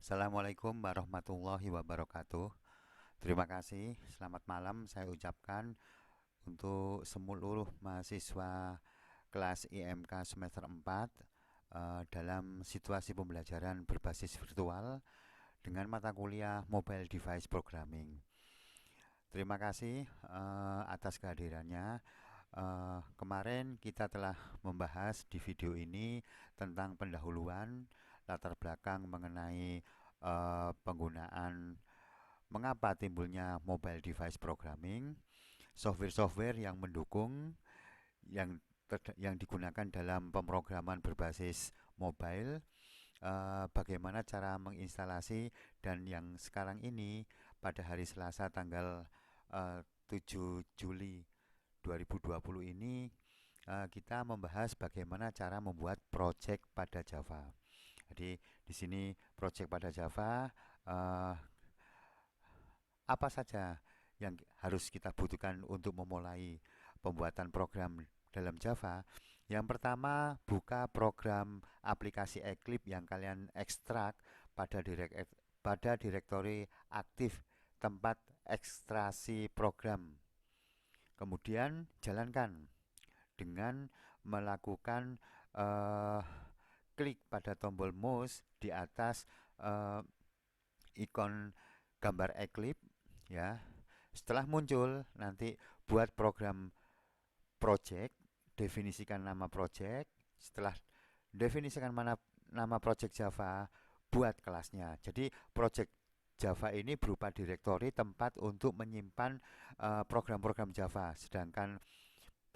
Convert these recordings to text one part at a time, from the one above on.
Assalamualaikum warahmatullahi wabarakatuh. Terima kasih, selamat malam saya ucapkan untuk seluruh mahasiswa kelas IMK semester 4 dalam situasi pembelajaran berbasis virtual dengan mata kuliah Mobile Device Programming. Terima kasih atas kehadirannya. Kemarin kita telah membahas di video ini tentang pendahuluan latar belakang mengenai penggunaan mengapa timbulnya mobile device programming, software-software yang mendukung yang yang digunakan dalam pemrograman berbasis mobile, bagaimana cara menginstalasi, dan yang sekarang ini pada hari Selasa tanggal 7 Juli 2020 ini kita membahas bagaimana cara membuat project pada Java. Jadi di sini project pada Java apa saja yang harus kita butuhkan untuk memulai pembuatan program dalam Java. Yang pertama, buka program aplikasi Eclipse yang kalian ekstrak pada direktori aktif tempat ekstraksi program. Kemudian jalankan dengan melakukan uh, klik pada tombol mouse di atas uh, ikon gambar Eclipse ya. Setelah muncul nanti buat program project, definisikan nama project. Setelah definisikan nama project Java, buat kelasnya. Jadi project Java ini berupa direktori tempat untuk menyimpan program-program Java, sedangkan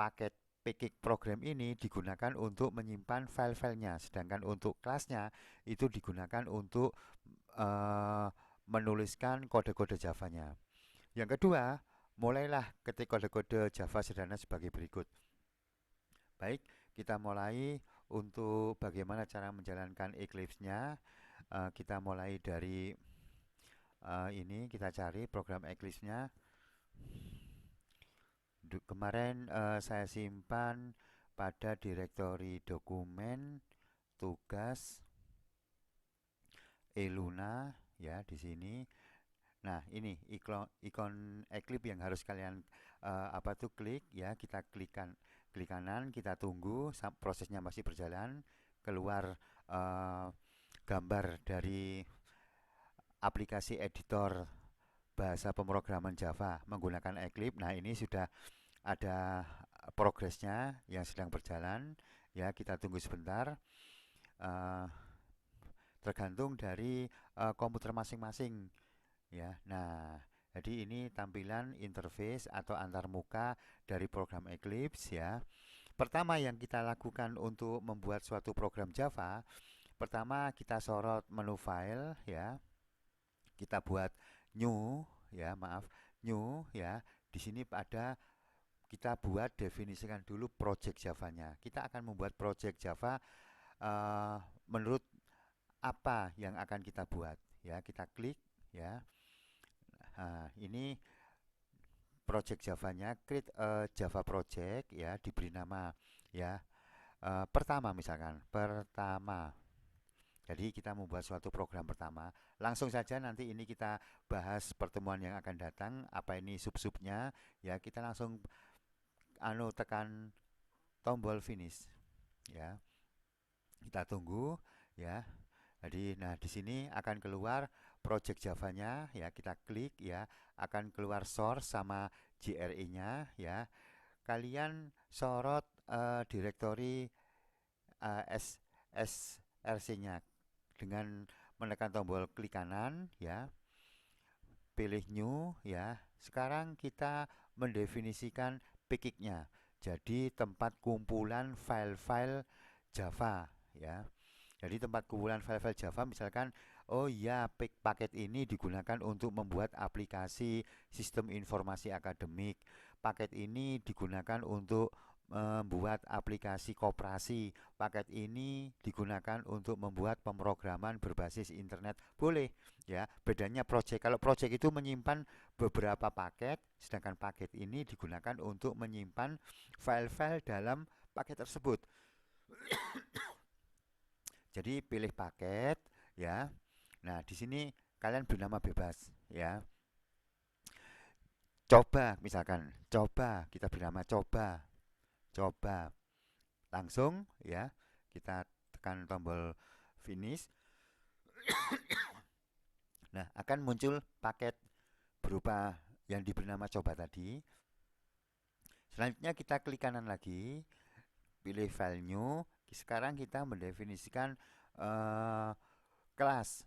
paket pkg program ini digunakan untuk menyimpan file-filenya, sedangkan untuk kelasnya itu digunakan untuk uh, menuliskan kode-kode Java-nya. Yang kedua, mulailah ketik kode-kode Java sederhana sebagai berikut. Baik, kita mulai untuk bagaimana cara menjalankan Eclipse-nya. Kita mulai dari ini, kita cari program Eclipse-nya. Kemarin saya simpan pada direktori dokumen, tugas, Eluna ya di sini. Nah, ini ikon Eclipse yang harus kalian klik ya. Kita klik kanan, kita tunggu prosesnya masih berjalan, keluar gambar dari aplikasi editor bahasa pemrograman Java menggunakan Eclipse. Nah, ini sudah ada progresnya yang sedang berjalan ya. Kita tunggu sebentar. Uh, Tergantung dari komputer masing-masing ya. Nah, jadi ini tampilan interface atau antarmuka dari program Eclipse ya. Pertama yang kita lakukan untuk membuat suatu program Java, pertama kita sorot menu file ya. Kita buat new ya, maaf, new ya. Di sini ada kita buat definisikan dulu project Java-nya. Kita akan membuat project Java uh, menurut apa yang akan kita buat ya. Kita klik ya. Nah, ini project Java-nya, create Java project ya, diberi nama ya. Pertama misalkan, pertama. Jadi kita membuat suatu program pertama. Langsung saja nanti ini kita bahas pertemuan yang akan datang, apa ini sub-subnya ya. Kita langsung tekan tombol finish ya. Kita tunggu ya. Jadi nah di sini akan keluar project Java-nya ya, kita klik ya, akan keluar source sama JRE-nya ya. Kalian sorot direktori SRC-nya dengan menekan tombol klik kanan ya, pilih new ya. Sekarang kita mendefinisikan pkg-nya. Jadi tempat kumpulan file-file Java ya. Jadi tempat kumpulan file-file Java misalkan, oh ya, paket ini digunakan untuk membuat aplikasi sistem informasi akademik. Paket ini digunakan untuk membuat aplikasi koperasi. Paket ini digunakan untuk membuat pemrograman berbasis internet. Boleh ya. Bedanya project. Kalau project itu menyimpan beberapa paket, sedangkan paket ini digunakan untuk menyimpan file-file dalam paket tersebut. Jadi pilih paket ya. Nah, di sini kalian beri nama bebas ya. Coba misalkan, coba kita beri nama coba, coba. Langsung ya, kita tekan tombol finish. Nah, akan muncul paket berupa yang diberi nama coba tadi. Selanjutnya kita klik kanan lagi, pilih file new. Sekarang kita mendefinisikan eh, kelas.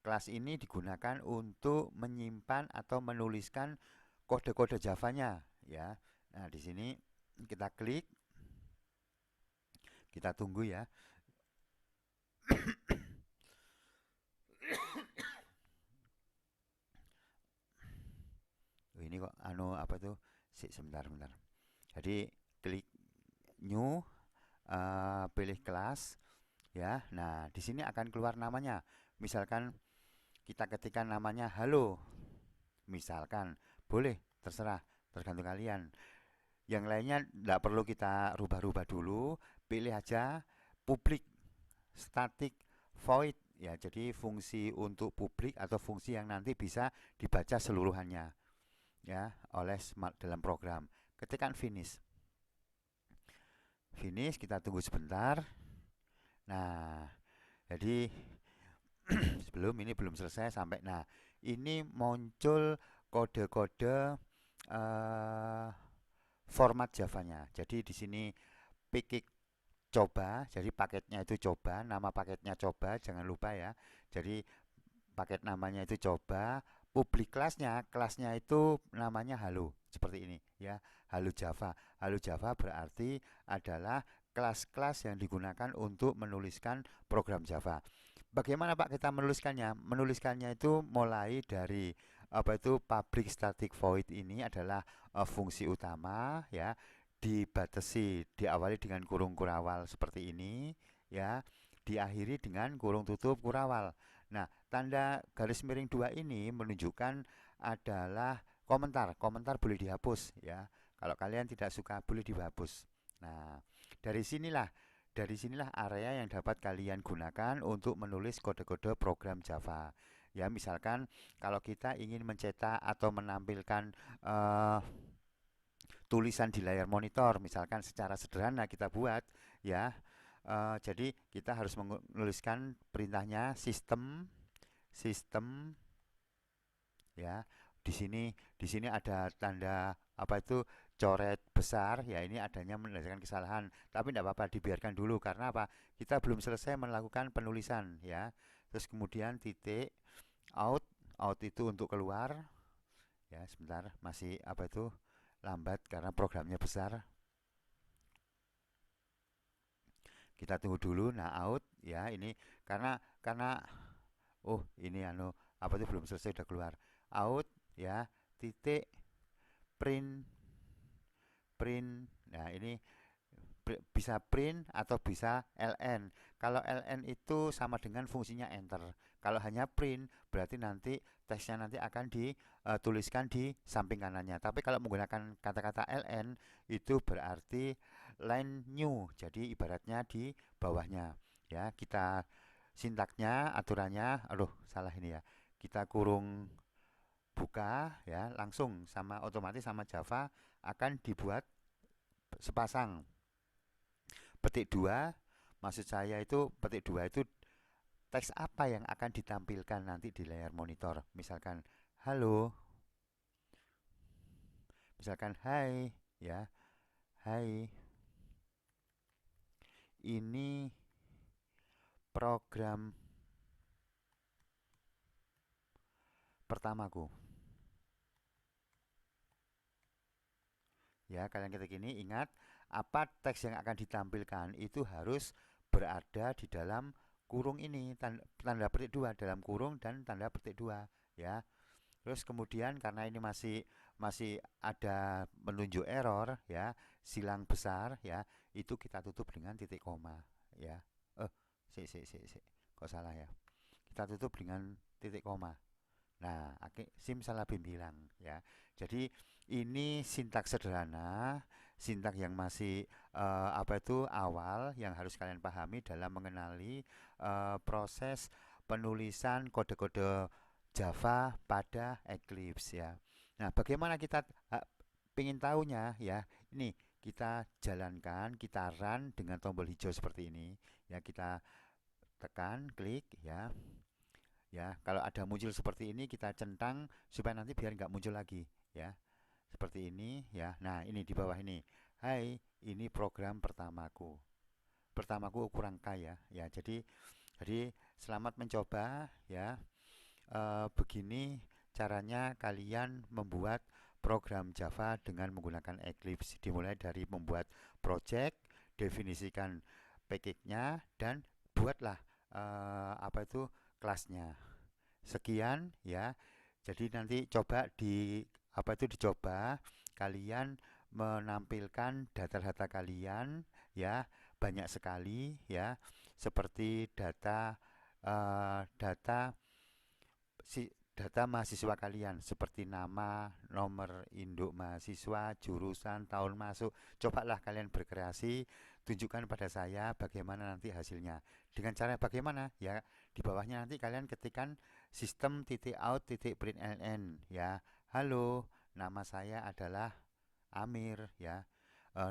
Kelas ini digunakan untuk menyimpan atau menuliskan kode-kode Java-nya ya. Nah, di sini kita klik, kita tunggu ya. Ini kok apa tuh? Sebentar, sebentar. Jadi klik new, pilih kelas ya. Nah, di sini akan keluar namanya. Misalkan kita ketikkan namanya halo. Misalkan boleh, terserah, tergantung kalian. Yang lainnya tidak perlu kita rubah-rubah dulu, pilih aja public, static, void ya. Jadi fungsi untuk publik atau fungsi yang nanti bisa dibaca seluruhannya ya oleh dalam program. Ketikkan finish. Finish, kita tunggu sebentar. Nah, jadi sebelum ini belum selesai sampai nah, ini muncul kode-kode eh, format Java-nya. Jadi di sini pikik coba, jadi paketnya itu coba, nama paketnya coba, jangan lupa ya. Jadi paket namanya itu coba, publik kelasnya itu namanya halo, seperti ini ya. Halo Java. Halo Java berarti adalah kelas-kelas yang digunakan untuk menuliskan program Java. Bagaimana Pak kita menuliskannya? Menuliskannya itu mulai dari apa itu public static void ini adalah fungsi utama ya, dibatasi diawali dengan kurung kurawal seperti ini ya, diakhiri dengan kurung tutup kurawal. Nah, tanda garis miring 2 ini menunjukkan adalah komentar. Komentar boleh dihapus ya. Kalau kalian tidak suka boleh dihapus. Nah, dari sinilah area yang dapat kalian gunakan untuk menulis kode-kode program Java. Ya, misalkan kalau kita ingin mencetak atau menampilkan uh, tulisan di layar monitor, misalkan secara sederhana kita buat ya. Jadi kita harus menuliskan perintahnya sistem ya. Di sini ada tanda apa itu coret besar ya, ini adanya menandakan kesalahan, tapi tidak apa-apa dibiarkan dulu karena apa, kita belum selesai melakukan penulisan ya. Terus kemudian titik out, itu untuk keluar ya. Sebentar, masih apa itu lambat karena programnya besar, kita tunggu dulu. Nah, out ya, ini karena oh ini apa itu belum selesai udah keluar. Out ya, titik print print. Nah, ini bisa print atau bisa ln. Kalau ln itu sama dengan fungsinya enter. Kalau hanya print berarti nanti teksnya nanti akan dituliskan di samping kanannya. Tapi kalau menggunakan kata-kata ln itu berarti line new. Jadi ibaratnya di bawahnya. Ya, kita sintaknya, aturannya, aduh salah ini ya. Kita kurung buka ya, langsung sama otomatis sama Java akan dibuat sepasang petik dua. Maksud saya itu petik dua itu teks apa yang akan ditampilkan nanti di layar monitor. Misalkan halo, misalkan hai ya, hai, ini program pertamaku ya. Kalian ketik ini, ingat apa teks yang akan ditampilkan itu harus berada di dalam kurung ini, tanda petik dua, dalam kurung dan tanda petik dua ya. Terus kemudian karena ini masih ada menunjuk error ya, silang besar ya, itu kita tutup dengan titik koma ya. Si, kok salah ya? Kita tutup dengan titik koma. Nah, simsalabim hilang ya. Jadi ini sintaks sederhana, sintaks yang masih apa itu awal yang harus kalian pahami dalam mengenali proses penulisan kode-kode Java pada Eclipse ya. Nah, bagaimana kita pengen tahunya ya? Ini kita jalankan, kita run dengan tombol hijau seperti ini. Ya, kita tekan, klik ya. Ya, kalau ada muncul seperti ini kita centang supaya nanti biar nggak muncul lagi ya. Seperti ini ya. Nah, ini di bawah ini. Hai, ini program pertamaku. Pertamaku kurang kaya ya. Jadi selamat mencoba ya. Begini caranya kalian membuat program Java dengan menggunakan Eclipse. Dimulai dari membuat project, definisikan package-nya dan buatlah apa itu kelasnya. Sekian ya. Jadi nanti coba apa itu dicoba kalian menampilkan data-data kalian ya, banyak sekali ya, seperti data si data mahasiswa kalian seperti nama, nomor induk mahasiswa, jurusan, tahun masuk. Cobalah kalian berkreasi, tunjukkan pada saya bagaimana nanti hasilnya. Dengan cara bagaimana? Ya, di bawahnya nanti kalian ketikkan sistem titik out titik println ya. Halo, nama saya adalah Amir ya.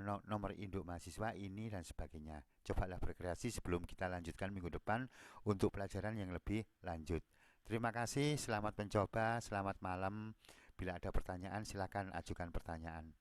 Nomor induk mahasiswa ini dan sebagainya. Cobalah berkreasi sebelum kita lanjutkan minggu depan untuk pelajaran yang lebih lanjut. Terima kasih, selamat mencoba, selamat malam. Bila ada pertanyaan, silakan ajukan pertanyaan.